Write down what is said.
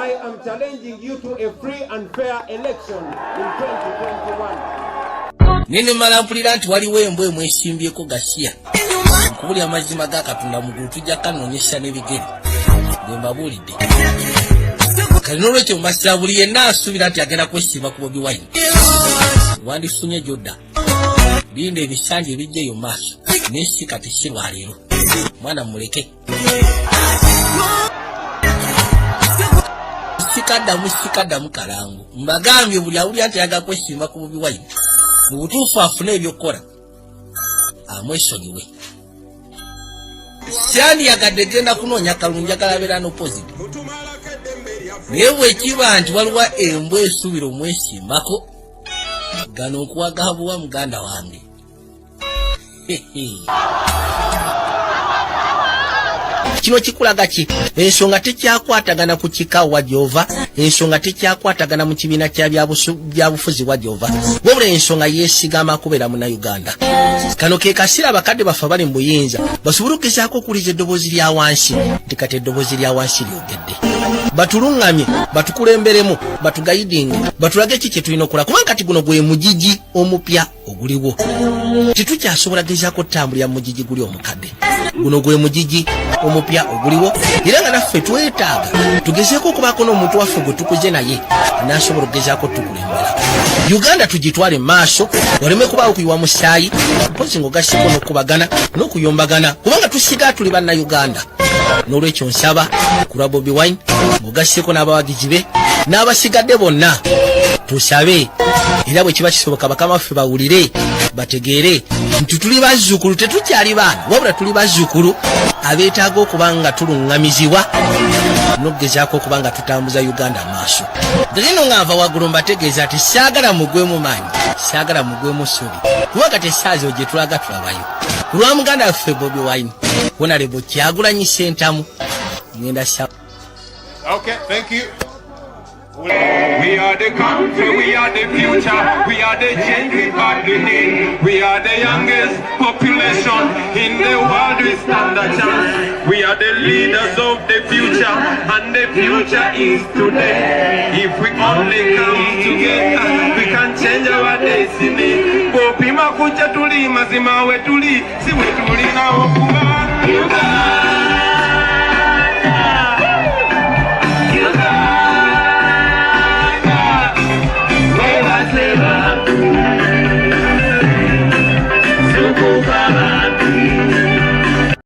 I am challenging you to a free and fair election in 2021. Nini malampulira nti waliwo embwe mwesimbyeko gasiya. Nkubuli amazima ga Katonda mugulu tujja kanonyesha n'ebigere. Mbabulidde. Kalinoolwekyo mbasira buli yenna asuubira nti agenda kwesiima ku Bobi Wine. Wandifunye Jodda. Linda ebisanja ebijjeyo maaso. N'ensi kati si lwaleero. Mwana muleke. Sikaddamu kalangu. Mbagambye buli awulira nti ayagala kwesiima ku Bobi Wine. Mu butuufu afune ebyokukola. Amwesonyiwe. Kyani yagadde genda kunoonya kalungi njagala abeera n'opposite. Naye bwekiba nti waliwo embwa esuubira omwesiimako, gano okuwagabuwa muganda wange. Kino kikulaga ki? Ensonga tekyakwatagana ku kika wa Jehova, ensonga tekyakwatagana mu kibiina kya byabufuzi wa Jehova, wabula ensonga yeesigama kubeera mu Uganda. Kano ke kasira abakadde baffe bali mu buyinza basobole okugezaako okuwuliza eddoboozi lya wansi, nti kati eddoboozi lya wansi lyogedde. Batulungamye, batukulemberemu, batugayidinge, batulage ki kye tulina okukola, kubanga kati guno gwe mugigi omupya oguliwo. Tetukyasobola gezaako ttambulira mu mugigi guli omukadde. Guno gwe mugigi omupya oguliwo, era nga naffe twetaaga tugezeeko okubaako n'omuntu waffe gwe tukuze naye n'asobola okugezaako tukulembera. Uganda tugitwale maaso, waleme kubaawo kuyiwa musaayi, mpozi ng'ogasseko n'okubagana n'okuyombagana, kubanga tusiga tuli banna Uganda. N'olwekyo nsaba ku lwa Bobi Wine ng'ogasseko n'abawagizi be n'abasigadde bonna, tusabe era bwe kiba kisoboka bakama baffe bawulire bategeere nti tuli bazzukulu, tetukyali baana, wabula tuli bazzukulu abeetaaga okuba nga tuluŋŋamizibwa n'okugezaako okuba nga tutambuza Uganda maaso. Gino ng'ava waggulu mbategeeza nti saagala mugwemu maanyi, saagala mugwemu ssuubi, kubanga tesaazi gye tulaga tulabayo. Ku lwa muganda waffe Bobi Wine, Honorable Kyagulanyi Ssentamu, ngenda sa. Okay, thank you. We are the country, we are the future, we are the change we badly need. We are the youngest population in the world, we stand a chance. We are the leaders of the future, and the future is today. If we only come together, we can change our destiny. Bopima kucha tuli, mazima we tuli, si we tuli na okuba.